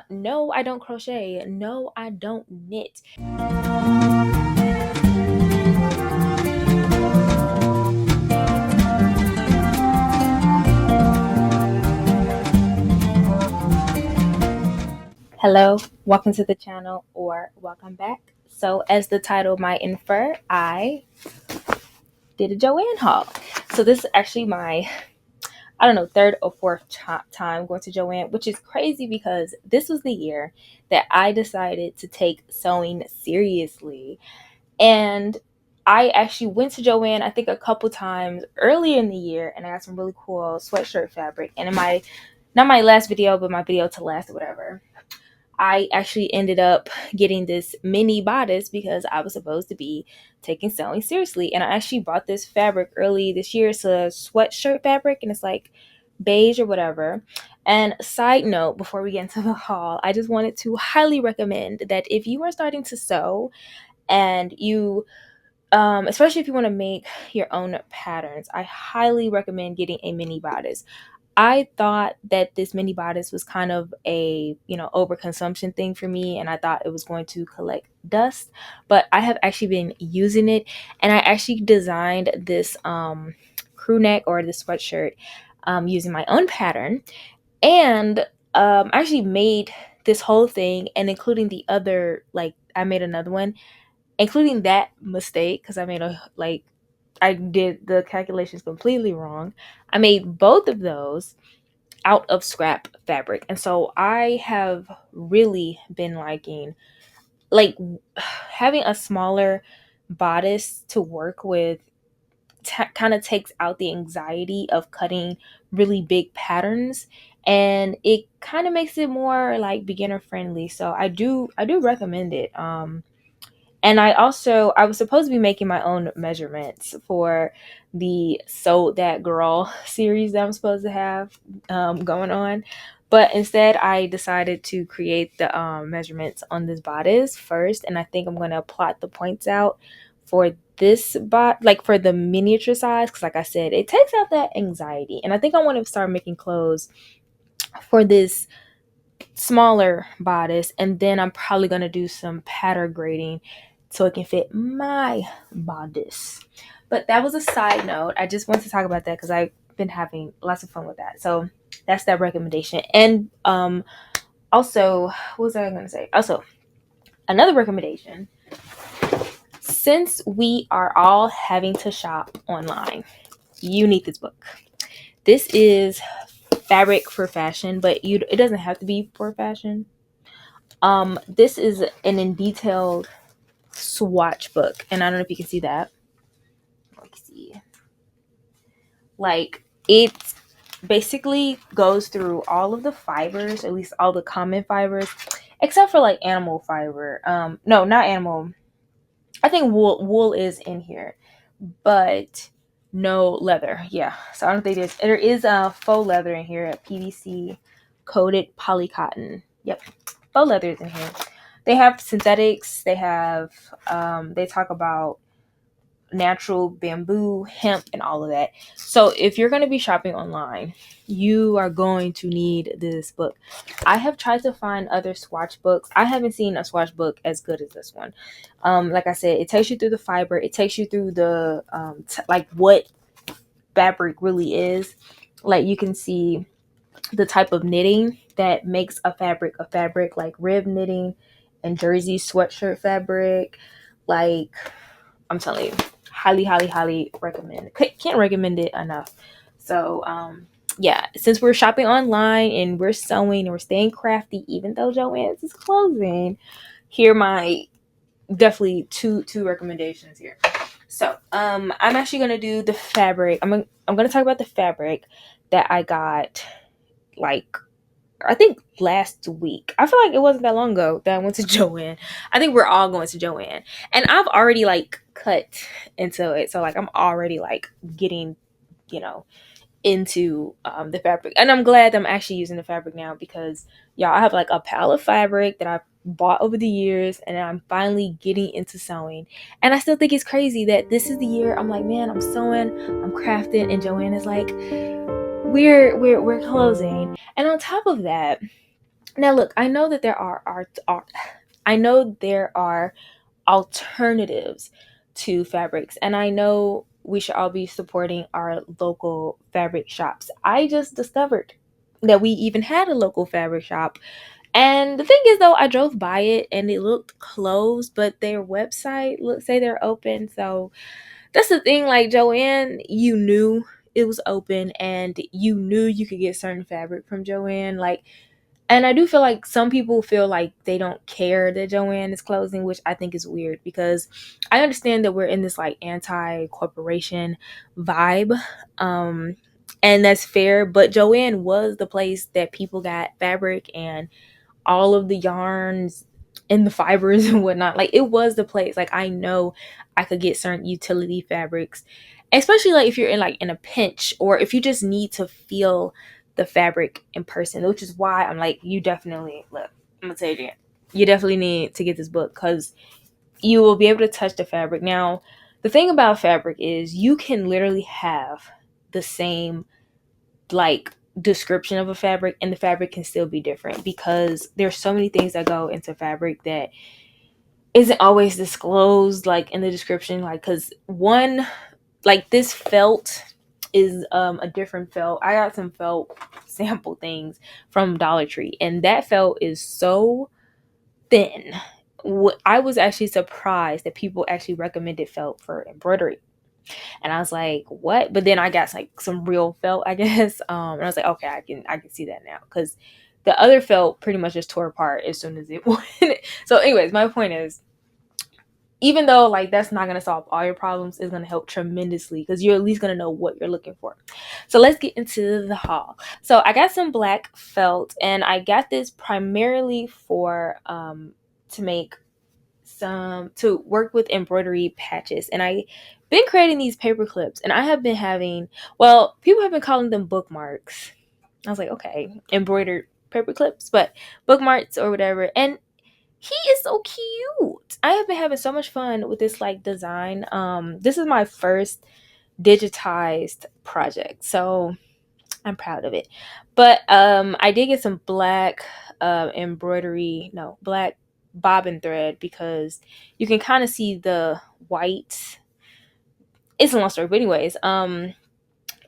No, I don't crochet. No, I don't knit. Hello, welcome to the channel or welcome back. So, as the title might infer, I did a Joann haul. So, this is actually my, I don't know, third or fourth time going to Joann, which is crazy because this was the year that I decided to take sewing seriously. And I actually went to Joann, I think a couple times earlier in the year, and I got some really cool sweatshirt fabric. And in my, not my last video, but my video to last or whatever, I actually ended up getting this mini bodice because I was supposed to be taking sewing seriously. And I actually bought this fabric early this year. It's a sweatshirt fabric and it's like beige or whatever. And side note, before we get into the haul, I just wanted to highly recommend that if you are starting to sew and you especially if you want to make your own patterns, I highly recommend getting a mini bodice. I thought that this mini bodice was kind of a, overconsumption thing for me, and I thought it was going to collect dust, but I have actually been using it, and I actually designed this crew neck or this sweatshirt using my own pattern, and I actually made this whole thing, and including the other, like I made another one, including that mistake because I did the calculations completely wrong. I made both of those out of scrap fabric. And so I have really been liking like having a smaller bodice to work with kind of takes out the anxiety of cutting really big patterns, and it kind of makes it more like beginner friendly. So I do recommend it. And I was supposed to be making my own measurements for the Sew That Girl series that I'm supposed to have going on. But instead, I decided to create the measurements on this bodice first. And I think I'm going to plot the points out for this like for the miniature size. Because, like I said, it takes out that anxiety. And I think I want to start making clothes for this smaller bodice, and then I'm probably going to do some pattern grading so it can fit my bodice. But that was a side note. I just wanted to talk about that because I've been having lots of fun with that. So that's that recommendation. And also, what was I going to say? Also, another recommendation, since we are all having to shop online, you need this book. This is fabric for fashion, but it doesn't have to be for fashion. This is an in detailed swatch book, and I don't know if you can see that. Let's see. Like, it basically goes through all of the fibers, at least all the common fibers, except for like animal fiber. No, not animal. I think wool is in here, but no leather. Yeah, so I don't think there is a faux leather in here, a PVC coated polycotton. Yep, faux leather is in here. They have synthetics. They talk about natural bamboo, hemp, and all of that. So if you're going to be shopping online, you are going to need this book. I have tried to find other swatch books. I haven't seen a swatch book as good as this one. Like I said, it takes you through the fiber. It takes you through the like what fabric really is. Like, you can see the type of knitting that makes a fabric, like rib knitting and jersey sweatshirt fabric. Like, I'm telling you, highly recommend. Can't recommend it enough. So yeah, since we're shopping online and we're sewing and we're staying crafty, even though Joann's is closing, here are my definitely two recommendations here. So I'm actually gonna do the fabric. I'm gonna talk about the fabric that I got, like, I think last week. I feel like it wasn't that long ago that I went to Joann. I think we're all going to Joann. And I've already like cut into it. So like I'm already like getting, you know, into the fabric. And I'm glad that I'm actually using the fabric now because y'all, I have like a pile of fabric that I've bought over the years, and I'm finally getting into sewing. And I still think it's crazy that this is the year I'm like, man, I'm sewing, I'm crafting, and Joann is like, we're closing. And on top of that, Now look, I know that there are I know there are alternatives to fabrics, and I know we should all be supporting our local fabric shops. I just discovered that we even had a local fabric shop, and the thing is though, I drove by it and it looked closed, but their website look say they're open. So that's the thing, like Joann, you knew it was open and you knew you could get certain fabric from Joann. Like, and I do feel like some people feel like they don't care that Joann is closing, which I think is weird because I understand that we're in this like anti-corporation vibe. And that's fair, but Joann was the place that people got fabric and all of the yarns and the fibers and whatnot. Like it was the place. Like I know I could get certain utility fabrics, especially like if you're in like in a pinch or if you just need to feel the fabric in person, which is why I'm like, you definitely look. I'm gonna tell you again, you definitely need to get this book because you will be able to touch the fabric. Now, the thing about fabric is you can literally have the same like description of a fabric and the fabric can still be different because there's so many things that go into fabric that isn't always disclosed like in the description, like because one like this felt is a different felt. I got some felt sample things from Dollar Tree and that felt is so thin. I was actually surprised that people actually recommended felt for embroidery. And I was like, what? But then I got like some real felt, I guess. And I was like, okay, I can see that now. Because the other felt pretty much just tore apart as soon as it went. So, anyways, my point is, even though like that's not gonna solve all your problems, it's gonna help tremendously because you're at least gonna know what you're looking for. So let's get into the haul. So I got some black felt, and I got this primarily for to make some to work with embroidery patches, and I been creating these paper clips, and I have been having, well, people have been calling them bookmarks. I was like, okay, embroidered paper clips, but bookmarks or whatever. And he is so cute. I have been having so much fun with this like design. This is my first digitized project, so I'm proud of it. But I did get some black embroidery, no, black bobbin thread because you can kind of see the white. It's a long story, but anyways,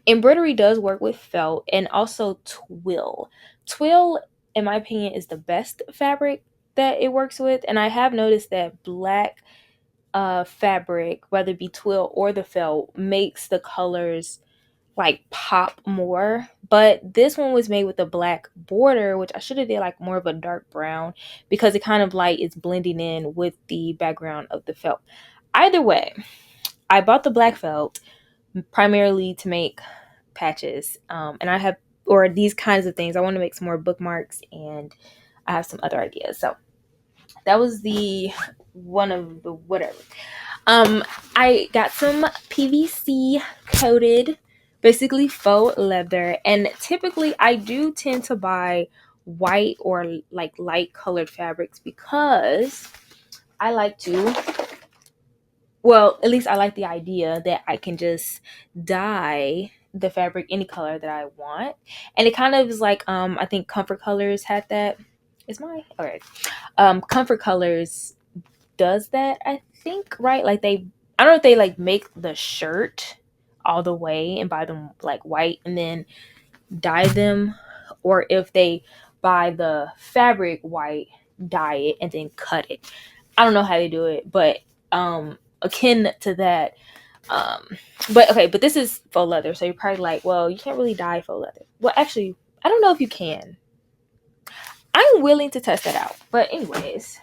embroidery does work with felt and also twill. Twill, in my opinion, is the best fabric that it works with, and I have noticed that black fabric, whether it be twill or the felt, makes the colors like pop more. But this one was made with a black border, which I should have did like more of a dark brown because it kind of like is blending in with the background of the felt. Either way, I bought the black felt primarily to make patches, and I have, or these kinds of things. I want to make some more bookmarks, and I have some other ideas. So that was the one of the whatever. I got some PVC coated, basically faux leather, and typically I do tend to buy white or like light colored fabrics because I like to, well, at least I like the idea that I can just dye the fabric any color that I want. And it kind of is like I think Comfort Colors had that. Is my okay. Comfort Colors does that, I think, right? Like they, I don't know if they like make the shirt all the way and buy them like white and then dye them, or if they buy the fabric white, dye it, and then cut it. I don't know how they do it, but akin to that. Um but okay, but this is faux leather, so you're probably like, well, you can't really dye faux leather. Well, actually, I don't know if you can. I'm willing to test that out. But anyways,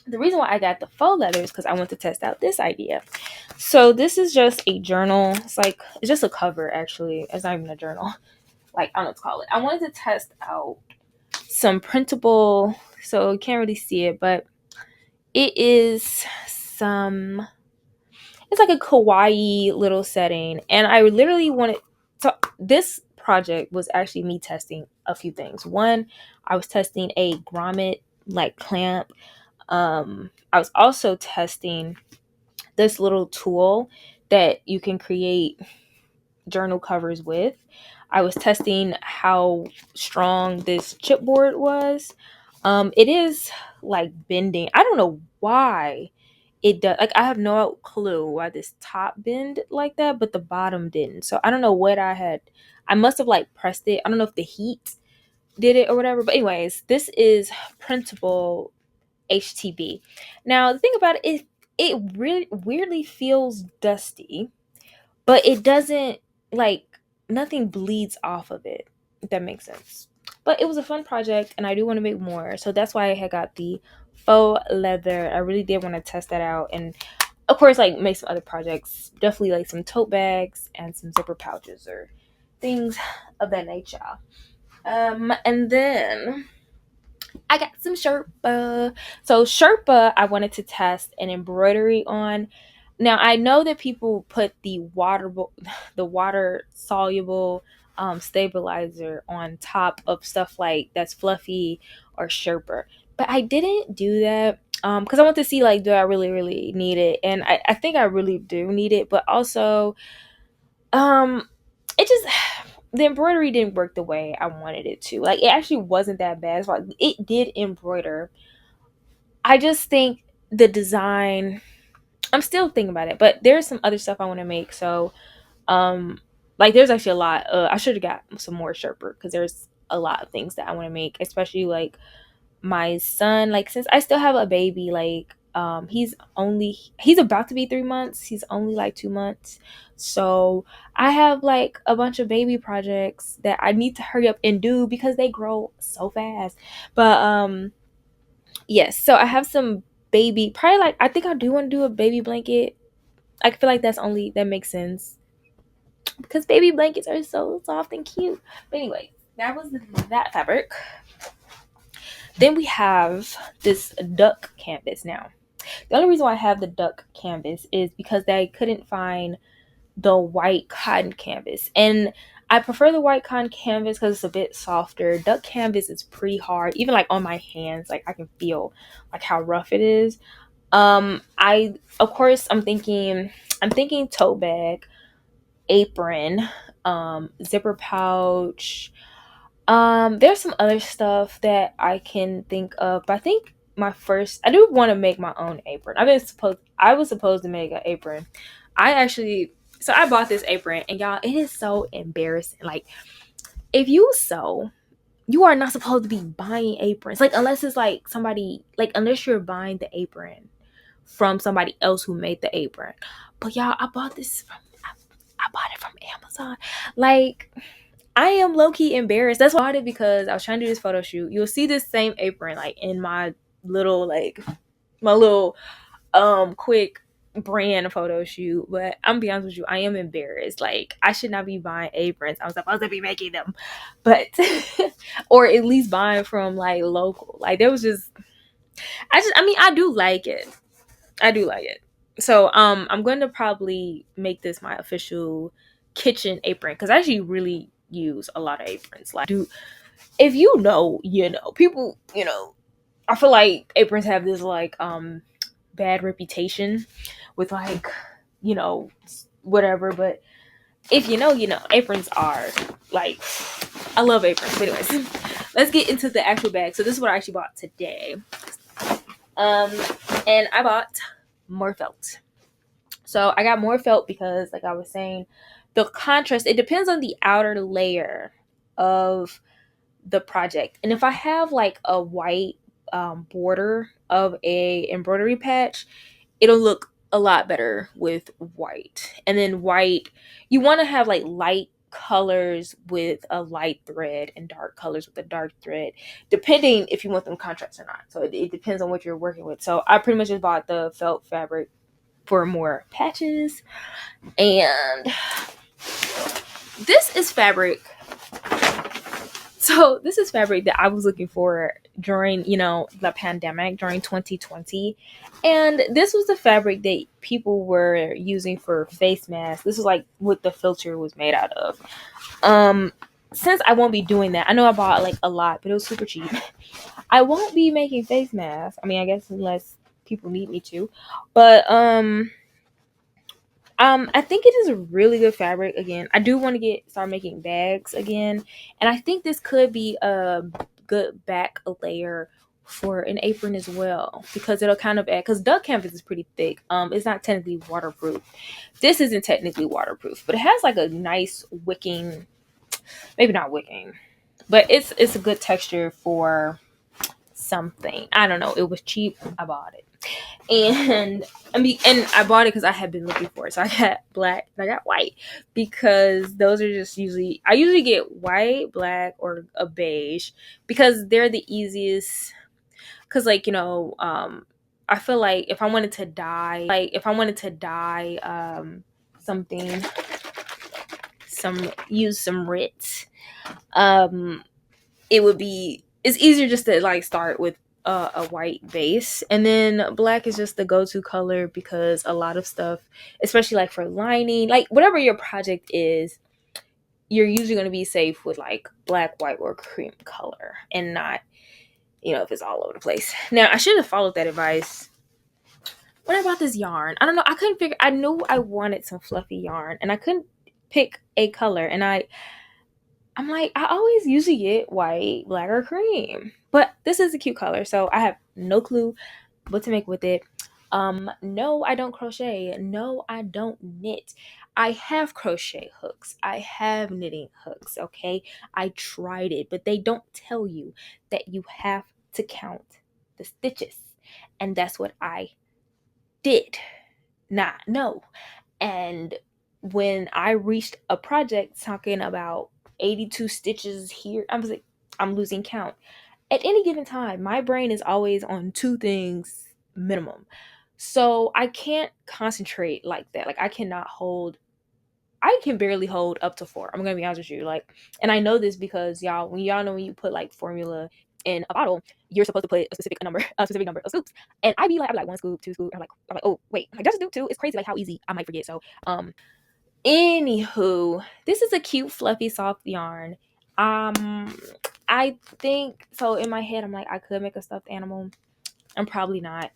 the reason why I got the faux leather is because I want to test out this idea. So this is just a journal. It's just a cover actually. It's not even a journal. Like, I don't know what to call it. I wanted to test out some printable, so you can't really see it, but it is some, it's like a kawaii little setting. And I literally wanted, so this project was actually me testing a few things. One, I was testing a grommet like clamp. I was also testing this little tool that you can create journal covers with. I was testing how strong this chipboard was. It is like bending. I don't know why it does. Like, I have no clue why this top bend like that, but the bottom didn't. So I don't know what I had. I must have like pressed it. I don't know if the heat did it or whatever. But anyways, this is printable HTB. Now the thing about it is, it really weirdly feels dusty, but it doesn't, like, nothing bleeds off of it, if that makes sense. But it was a fun project and I do want to make more, so that's why I had got the faux leather. I really did want to test that out, and of course, like, make some other projects, definitely like some tote bags and some zipper pouches or things of that nature. And then I got some Sherpa. So Sherpa, I wanted to test an embroidery on. Now I know that people put the water soluble stabilizer on top of stuff like that's fluffy or Sherpa, but I didn't do that because I want to see, like, do I really need it, and I think I really do need it, but also um it just the embroidery didn't work the way I wanted it to. Like, it actually wasn't that bad. It's like, it did embroider. I just think the design, I'm still thinking about it, but there's some other stuff I want to make. So, like, there's actually a lot. I should have got some more Sherper because there's a lot of things that I want to make, especially like my son. Like, since I still have a baby, like, he's about to be 3 months. He's only like 2 months. So I have like a bunch of baby projects that I need to hurry up and do because they grow so fast. But yes, so I have some baby, probably, like, I think I do want to do a baby blanket. I feel like that makes sense because baby blankets are so soft and cute. But anyway, that was that fabric. Then we have this duck canvas. Now, the only reason why I have the duck canvas is because they couldn't find the white cotton canvas. And I prefer the white cotton canvas because it's a bit softer. Duck canvas is pretty hard. Even like on my hands, like, I can feel like how rough it is. I of course I'm thinking tote bag, apron, zipper pouch. There's some other stuff that I can think of, but I think I do want to make my own apron. I was supposed to make an apron. I bought this apron, and y'all, it is so embarrassing. Like, if you sew, you are not supposed to be buying aprons. Like, unless it's like somebody, like, unless you're buying the apron from somebody else who made the apron. But y'all, I bought it from Amazon. Like, I am low key embarrassed. That's why I bought it, because I was trying to do this photo shoot. You'll see this same apron like in little like my little quick brand photo shoot. But I'm gonna be honest with you, I am embarrassed. Like, I should not be buying aprons. I was supposed to be making them, but or at least buying from like local. Like, there was just I mean, I do like it. I do like it. So I'm going to probably make this my official kitchen apron, because I actually really use a lot of aprons. Like, do if you know, you know, people, you know, I feel like aprons have this like bad reputation with, like, you know, whatever, but if you know, you know, aprons are like, I love aprons. But anyways, let's get into the actual bag. So this is what I actually bought today. Um and I bought more felt. So I got more felt because, like I was saying, the contrast, it depends on the outer layer of the project. And if I have like a white border of a embroidery patch, it'll look a lot better with white. And then white, you want to have like light colors with a light thread and dark colors with a dark thread, depending if you want them contrast or not. So it depends on what you're working with. So I pretty much just bought the felt fabric for more patches. And this is fabric. So this is fabric that I was looking for during, you know, the pandemic, during 2020. And this was the fabric that people were using for face masks. This is like what the filter was made out of. Since I won't be doing that, I know I bought like a lot, but it was super cheap. I won't be making face masks. I mean, I guess unless people need me to. But I'm I think it is a really good fabric. Again, I do want to get start making bags again, and I think this could be a good back layer for an apron as well, because it'll kind of add, because duck canvas is pretty thick. It's not technically waterproof. This isn't technically waterproof, but it has like a nice wicking, maybe not wicking, but it's a good texture for something. I don't know. It was cheap. I bought it. And I bought it because I had been looking for it. So I got black and I got white, because those are just I usually get white, black, or a beige, because they're the easiest. Because I feel like if I wanted to dye, something, use some Ritz, um it would be it's easier just to like start with a white base, and then black is just the go-to color, because a lot of stuff, especially like for lining, like whatever your project is, you're usually going to be safe with like black, white, or cream color, and not, if it's all over the place. Now, I should have followed that advice when I bought this yarn. I don't know, I knew I wanted some fluffy yarn, and I couldn't pick a color, and I'm like, I always usually get white, black, or cream. But this is a cute color, so I have no clue what to make with it. No, I don't crochet. No, I don't knit. I have crochet hooks. I have knitting hooks, okay? I tried it, but they don't tell you that you have to count the stitches. And that's what I did not know. And when I reached a project talking about 82 stitches here, I was like, I'm losing count. At any given time, my brain is always on two things minimum. So I can't concentrate like that. Like I can barely hold up to four. I'm gonna be honest with you. Like, and I know this because y'all know when you put like formula in a bottle, you're supposed to put a specific number of scoops. And I'd be like one scoop, two scoop. I'm like, oh wait, like just do two. It's crazy like how easy I might forget. So anywho, this is a cute, fluffy, soft yarn. Um, I think so. In my head, I'm like, I could make a stuffed animal. I'm probably not.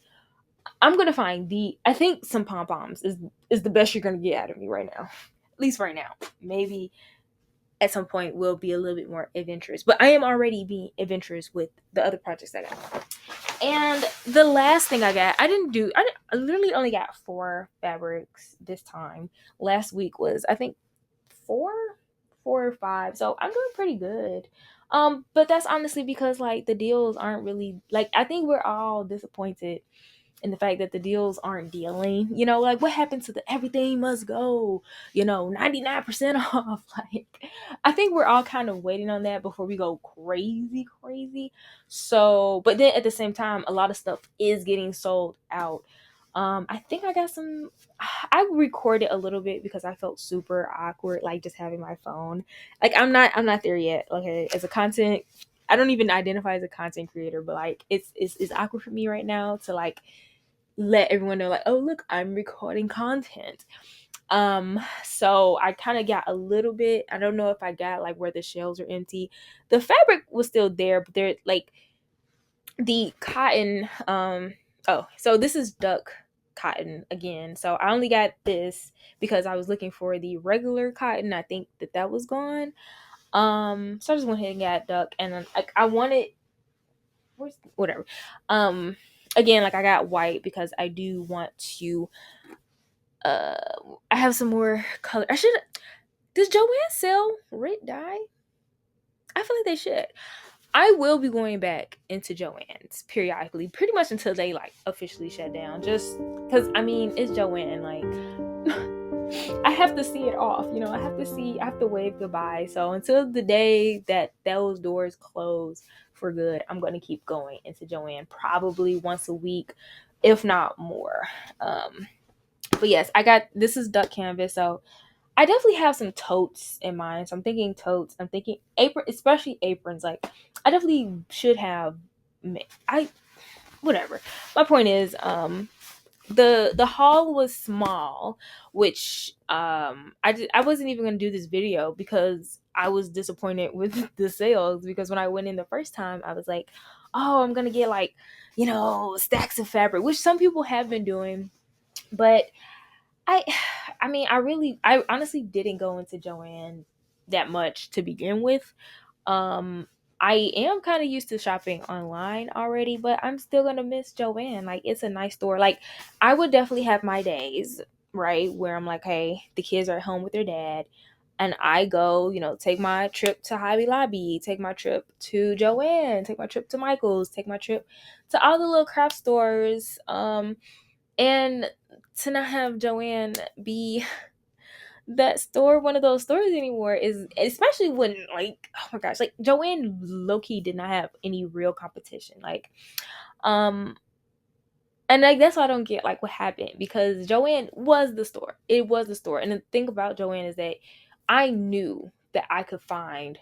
I'm gonna find I think some pom poms is the best you're gonna get out of me right now. At least right now. Maybe at some point we'll be a little bit more adventurous. But I am already being adventurous with the other projects I got. And the last thing I literally only got 4 fabrics this time. Last week was, I think, four, 4 or 5. So I'm doing pretty good. But that's honestly because like the deals aren't really like, I think we're all disappointed in the fact that the deals aren't dealing. Like what happened to the everything must go, 99% off. Like I think we're all kind of waiting on that before we go crazy, crazy. So, but then at the same time, a lot of stuff is getting sold out. I think I got some. I recorded a little bit because I felt super awkward, like just having my phone. Like I'm not there yet. Like as a content, I don't even identify as a content creator, but like it's awkward for me right now to like let everyone know like, oh look, I'm recording content. So I kind of got a little bit. I don't know if I got like where the shelves are empty. The fabric was still there, but they're like the cotton. Oh, so this is duck cotton again. So I only got this because I was looking for the regular cotton. I think that was gone. So I just went ahead and got duck, and then like I wanted, whatever. Again, like I got white because I do want to. Uh, I have some more color. Does Joann sell Rit dye? I feel like they should. I will be going back into Joann's periodically, pretty much until they like officially shut down. Just because I mean it's Joann. Like I have to see it off. I have to wave goodbye. So until the day that those doors close for good, I'm gonna keep going into Joann probably once a week, if not more. But yes, this is duck canvas, so I definitely have some totes in mind. So I'm thinking totes. I'm thinking apron, especially aprons. Like I definitely should have. I whatever. My point is, the haul was small, which I wasn't even gonna do this video because I was disappointed with the sales. Because when I went in the first time, I was like, oh, I'm gonna get like stacks of fabric, which some people have been doing, but I I mean, I honestly didn't go into Joann that much to begin with. Um I am kind of used to shopping online already, but I'm still going to miss Joann. Like, it's a nice store. Like, I would definitely have my days, right, where I'm like, hey, the kids are at home with their dad, and I go, take my trip to Hobby Lobby, take my trip to Joann, take my trip to Michael's, take my trip to all the little craft stores. And to not have Joann be that store, one of those stores anymore, is, especially when, like, oh my gosh, like, Joann low-key did not have any real competition. Like, um and like, that's why I don't get like what happened, because Joann was the store. It was the store. And the thing about Joann is that I knew that I could find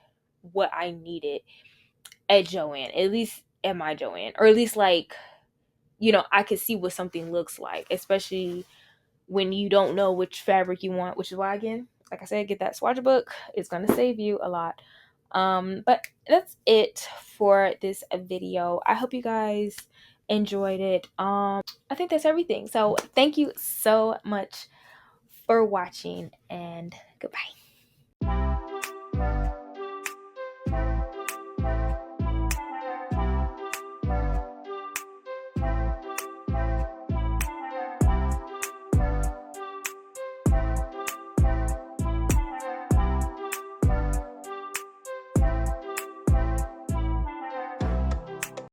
what I needed at Joann, at least at my Joann, or at least, like, I could see what something looks like, especially when you don't know which fabric you want, which is why, again, like I said, get that swatch book. It's going to save you a lot. But that's it for this video. I hope you guys enjoyed it. I think that's everything. So thank you so much for watching, and goodbye.